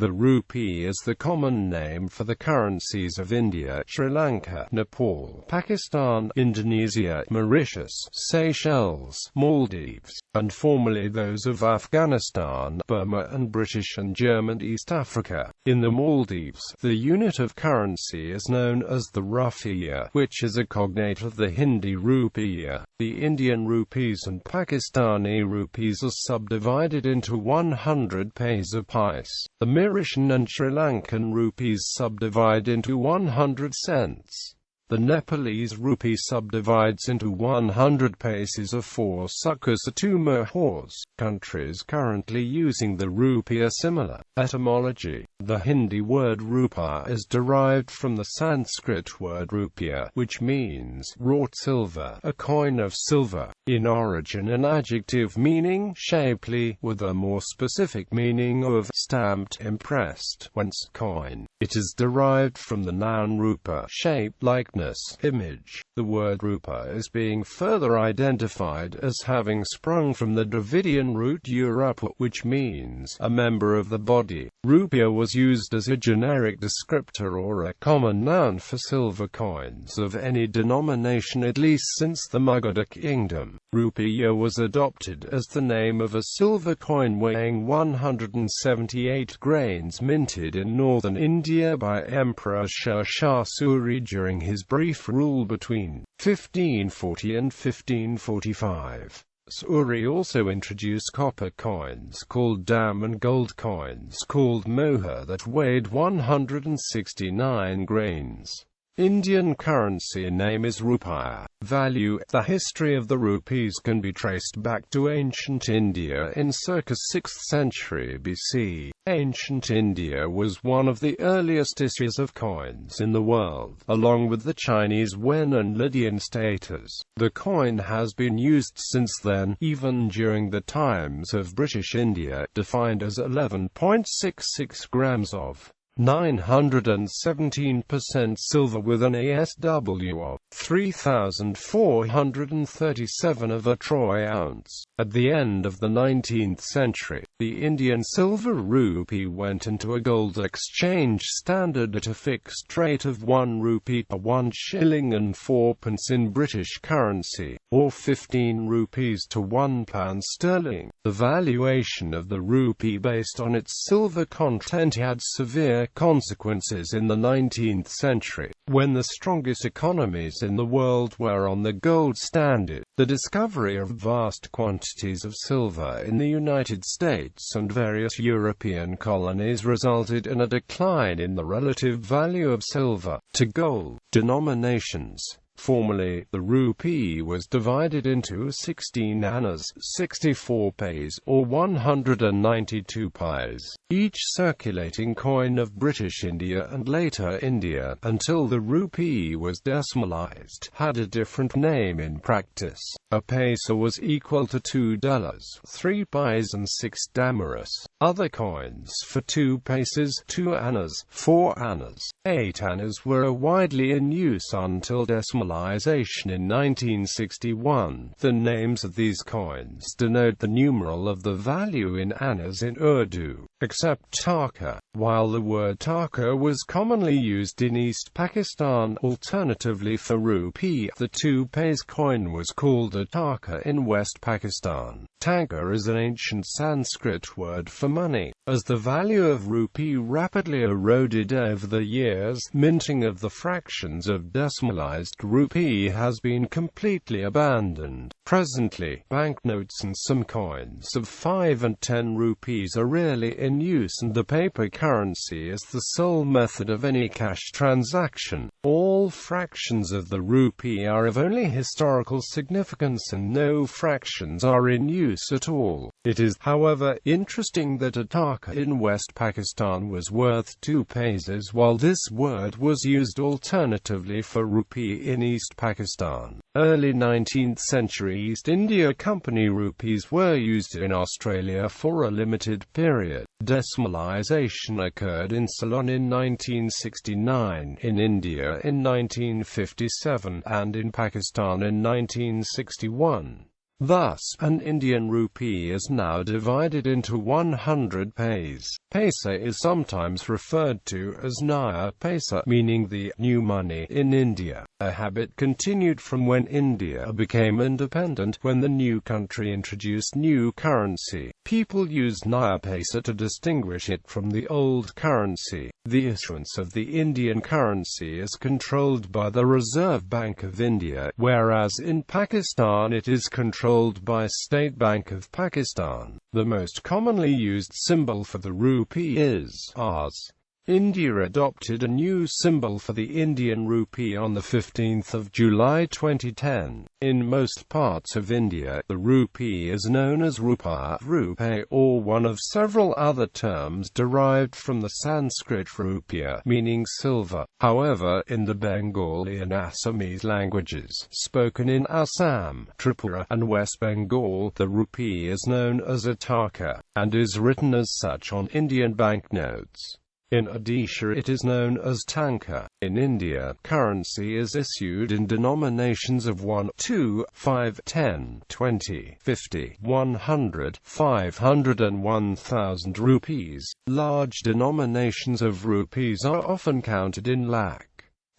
The rupee is the common name for the currencies of India, Sri Lanka, Nepal, Pakistan, Indonesia, Mauritius, Seychelles, Maldives, and formerly those of Afghanistan, Burma and British and German East Africa. In the Maldives, the unit of currency is known as the rufiyah, which is a cognate of the Hindi rupiya. The Indian rupees and Pakistani rupees are subdivided into 100 paise or pice. The Mauritian and Sri Lankan rupees subdivide into 100 cents. The Nepalese rupee subdivides into 100 paises or 4 suckers or 2 mohors. Countries currently using the rupee are similar. Etymology: the Hindi word rupa is derived from the Sanskrit word rupiya, which means wrought silver, a coin of silver. In origin an adjective meaning shapely, with a more specific meaning of stamped, impressed, whence coin. It is derived from the noun rupa, shape, likeness, image. The word rupa is being further identified as having sprung from the Dravidian root Europa, which means a member of the body. Rupiah was used as a generic descriptor or a common noun for silver coins of any denomination at least since the Magadha Kingdom. Rupiah was adopted as the name of a silver coin weighing 178 grains minted in northern India by Emperor Sher Shah Suri during his brief rule between 1540 and 1545. Suri also introduced copper coins called dam and gold coins called mohur that weighed 169 grains. Indian currency name is rupiah. Value: the history of the rupees can be traced back to ancient India in circa 6th century BC. Ancient India was one of the earliest issuers of coins in the world, along with the Chinese yuan and Lydian status. The coin has been used since then, even during the times of British India, defined as 11.66 grams of 917% silver with an ASW of 3,437 of a troy ounce. At the end of the 19th century, the Indian silver rupee went into a gold exchange standard at a fixed rate of 1 rupee per 1 shilling and 4 pence in British currency, or 15 rupees to £1 sterling. The valuation of the rupee based on its silver content had severe consequences in the 19th century, when the strongest economies in the world were on the gold standard. The discovery of vast quantities of silver in the United States and various European colonies resulted in a decline in the relative value of silver to gold. Denominations. Formerly, the rupee was divided into 16 annas, 64 paise, or 192 pies, each circulating coin of British India and later India, until the rupee was decimalized, had a different name in practice. A paise was equal to $2, 3 pies and 6 damaris. Other coins for 2 paises, 2 annas, 4 annas, 8 annas were widely in use until decimalization in 1961. The names of these coins denote the numeral of the value in annas in Urdu, except taka. While the word taka was commonly used in East Pakistan alternatively for rupee, the 2 paise coin was called a taka in West Pakistan. Tanka is an ancient Sanskrit word for money. As the value of rupee rapidly eroded over the years, minting of the fractions of decimalized rupee has been completely abandoned. Presently, banknotes and some coins of 5 and 10 rupees are rarely in use, and the paper currency is the sole method of any cash transaction. All fractions of the rupee are of only historical significance and no fractions are in use at all. It is, however, interesting that a taka in West Pakistan was worth 2 paises while this word was used alternatively for rupee in East Pakistan. Early 19th century East India Company rupees were used in Australia for a limited period. Decimalization occurred in Ceylon in 1969, in India in 1957, and in Pakistan in 1961. Thus, an Indian rupee is now divided into 100 paise. Paise is sometimes referred to as Naya paise, meaning the new money in India. A habit continued from when India became independent. When the new country introduced new currency, people used Naya paise to distinguish it from the old currency. The issuance of the Indian currency is controlled by the Reserve Bank of India, whereas in Pakistan it is controlled by State Bank of Pakistan. The most commonly used symbol for the rupee is Rs. India adopted a new symbol for the Indian rupee on 15 July 2010. In most parts of India, the rupee is known as rupiah, rupee, or one of several other terms derived from the Sanskrit rupiah, meaning silver. However, in the Bengali and Assamese languages, spoken in Assam, Tripura, and West Bengal, the rupee is known as a taka, and is written as such on Indian banknotes. In Odisha it is known as tanka. In India, currency is issued in denominations of 1, 2, 5, 10, 20, 50, 100, 500 and 1000 rupees. Large denominations of rupees are often counted in lakh.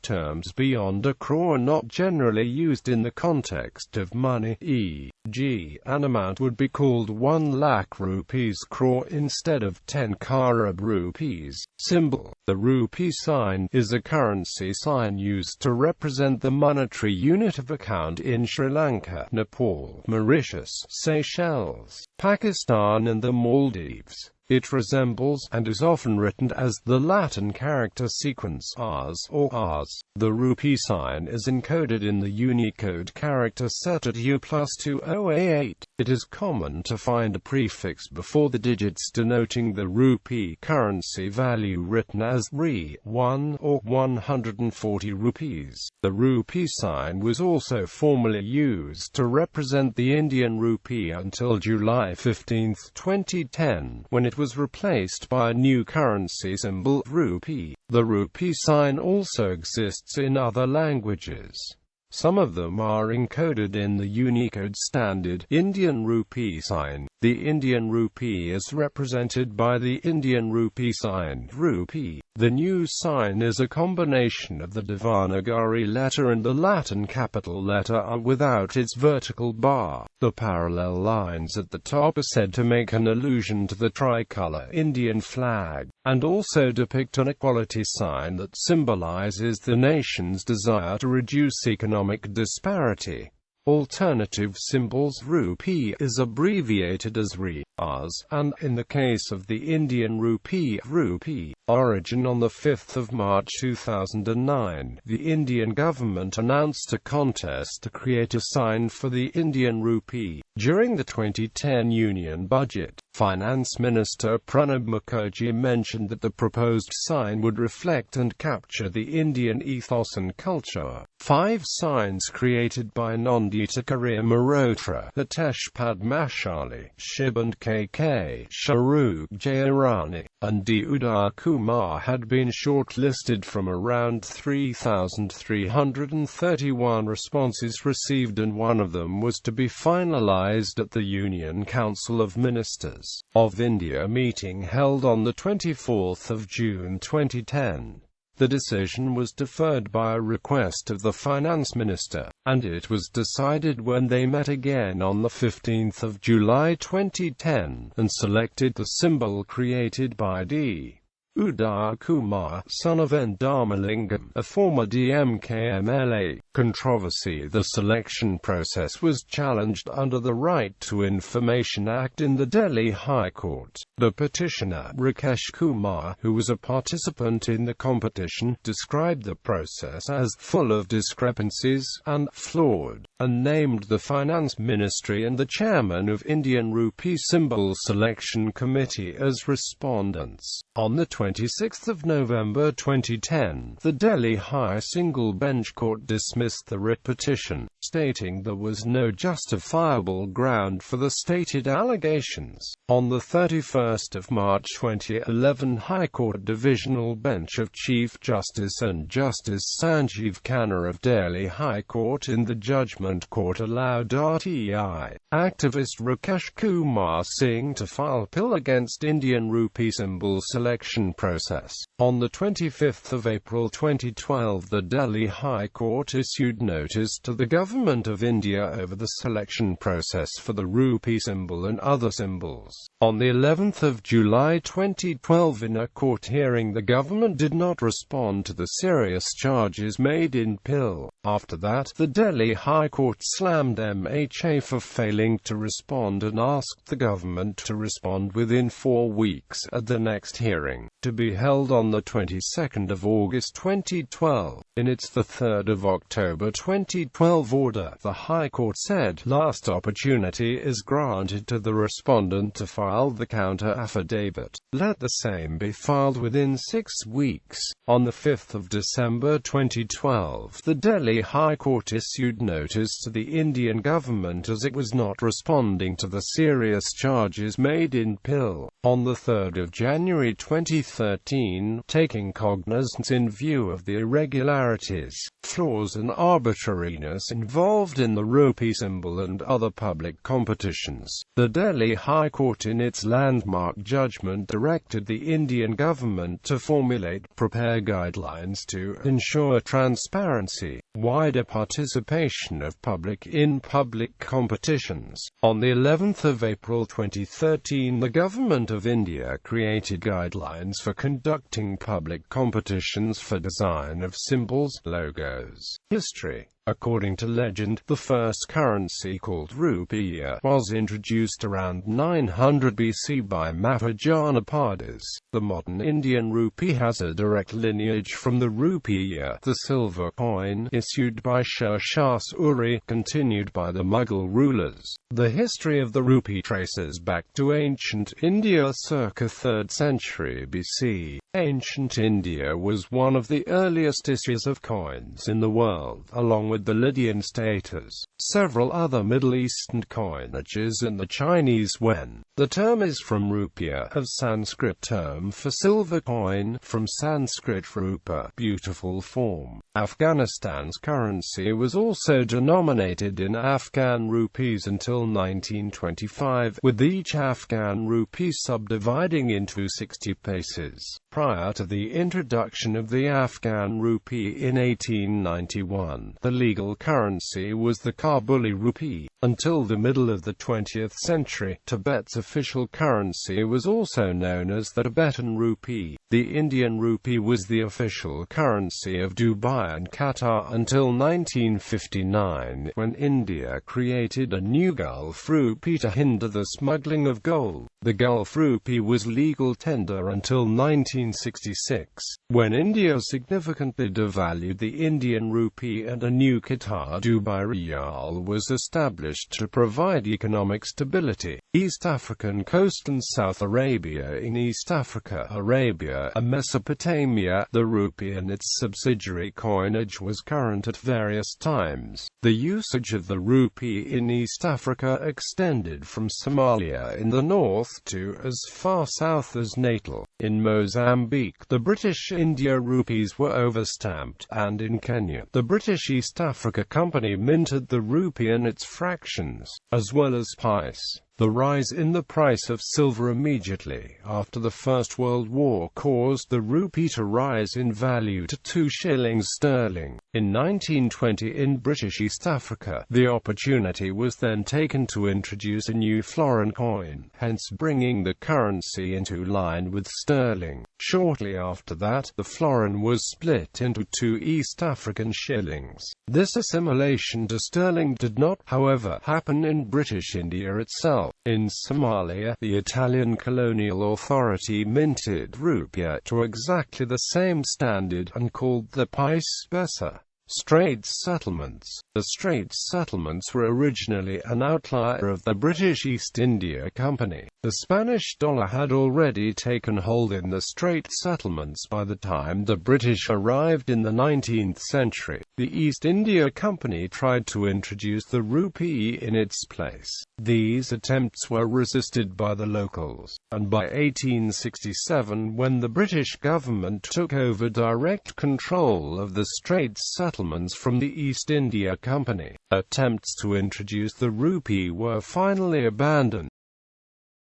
Terms beyond a crore are not generally used in the context of money, e.g., an amount would be called 1 lakh rupees crore instead of 10 crore rupees. Symbol: the rupee sign is a currency sign used to represent the monetary unit of account in Sri Lanka, Nepal, Mauritius, Seychelles, Pakistan and the Maldives. It resembles, and is often written as, the Latin character sequence Rs or Rs. The rupee sign is encoded in the Unicode character set at U+2088. It is common to find a prefix before the digits denoting the rupee currency value written as Rs. 1 or 140 rupees. The rupee sign was also formerly used to represent the Indian rupee until July 15, 2010, when it was replaced by a new currency symbol, rupee. The rupee sign also exists in other languages. Some of them are encoded in the Unicode standard Indian rupee sign. The Indian rupee is represented by the Indian rupee sign, rupee. The new sign is a combination of the Devanagari letter and the Latin capital letter R without its vertical bar. The parallel lines at the top are said to make an allusion to the tricolour Indian flag, and also depict an equality sign that symbolizes the nation's desire to reduce economic disparity. Alternative symbols: rupee is abbreviated as Rs, and, in the case of the Indian rupee, Rupee Origin. On 5 March 2009, the Indian government announced a contest to create a sign for the Indian rupee. During the 2010 Union Budget, Finance Minister Pranab Mukherjee mentioned that the proposed sign would reflect and capture the Indian ethos and culture. 5 signs created by Nandita Marotra, Hitesh Padmashali, Shib and KK, Shahrukh Jayarani, and D. Udar Kumar had been shortlisted from around 3,331 responses received, and one of them was to be finalized at the Union Council of Ministers of India meeting held on 24 June 2010. The decision was deferred by a request of the Finance Minister, and it was decided when they met again on 15 July 2010, and selected the symbol created by D. Udar Kumar, son of N. Dharmalingam, a former DMK MLA. Controversy: the selection process was challenged under the Right to Information Act in the Delhi High Court. The petitioner, Rakesh Kumar, who was a participant in the competition, described the process as full of discrepancies and flawed, and named the Finance Ministry and the chairman of Indian Rupee Symbol Selection Committee as respondents. On 26 November 2010, the Delhi High Single Bench Court dismissed dismissed the writ petition, stating there was no justifiable ground for the stated allegations. On 31 March 2011, High Court Divisional Bench of Chief Justice and Justice Sanjeev Khanna of Delhi High Court in the Judgment Court allowed RTI activist Rakesh Kumar Singh to file appeal against Indian rupee symbol selection process. On 25 April 2012, the Delhi High Court issued notice to the Government of India over the selection process for the rupee symbol and other symbols. On the 11th of July 2012, in a court hearing, the government did not respond to the serious charges made in appeal. After that, the Delhi High Court slammed MHA for failing to respond and asked the government to respond within 4 weeks at the next hearing, to be held on the 22nd of August 2012. In its 3rd of October 2012 order, the High Court said, last opportunity is granted to the respondent to file the counter-affidavit. Let the same be filed within 6 weeks. On 5 December 2012, the Delhi High Court issued notice to the Indian government as it was not responding to the serious charges made in appeal. On 3 January 2013, taking cognizance in view of the irregularities, flaws and arbitrariness involved in the rupee symbol and other public competitions, the Delhi High Court in its landmark judgment directed the Indian government to prepare guidelines to ensure transparency, wider participation of public in public competitions. On the 11th of April 2013, the Government of India created guidelines for conducting public competitions for design of symbols, logos. History. According to legend, the first currency, called rupiya, was introduced around 900 BC by Mahajanapadis. The modern Indian rupee has a direct lineage from the rupiya, the silver coin, issued by Sher Shah Suri, continued by the Mughal rulers. The history of the rupee traces back to ancient India circa 3rd century BC. Ancient India was one of the earliest issuers of coins in the world, along with the Lydian status, several other Middle Eastern coinages and the Chinese yuan. The term is from rupiah, a Sanskrit term for silver coin, from Sanskrit rupa, beautiful form. Afghanistan's currency was also denominated in Afghan rupees until 1925, with each Afghan rupee subdividing into 60 pieces. Prior to the introduction of the Afghan rupee in 1891, the legal currency was the Kabuli rupee. Until the middle of the 20th century, Tibet's official currency was also known as the Tibetan rupee. The Indian rupee was the official currency of Dubai and Qatar until 1959, when India created a new Gulf rupee to hinder the smuggling of gold. The Gulf rupee was legal tender until 1966, when India significantly devalued the Indian rupee and a new Qatar Dubai Riyal was established to provide economic stability. East African coast and South Arabia. In East Africa, Arabia, and Mesopotamia, the rupee and its subsidiary coinage was current at various times. The usage of the rupee in East Africa extended from Somalia in the north to as far south as Natal. In Mozambique, the British India rupees were overstamped, and in Kenya, the British East Africa Company minted the rupee and its fractions, as well as pice. The rise in the price of silver immediately after the First World War caused the rupee to rise in value to 2 shillings sterling. In 1920 in British East Africa, the opportunity was then taken to introduce a new florin coin, hence bringing the currency into line with sterling. Shortly after that, the florin was split into 2 East African shillings. This assimilation to sterling did not, however, happen in British India itself. In Somalia, the Italian colonial authority minted rupiah to exactly the same standard and called the pice.The. Straits Settlements. The Straits Settlements were originally an outlier of the British East India Company. The Spanish dollar had already taken hold in the Straits Settlements by the time the British arrived in the 19th century. The East India Company tried to introduce the rupee in its place. These attempts were resisted by the locals, and by 1867, when the British government took over direct control of the Straits Settlements from the East India Company, attempts to introduce the rupee were finally abandoned.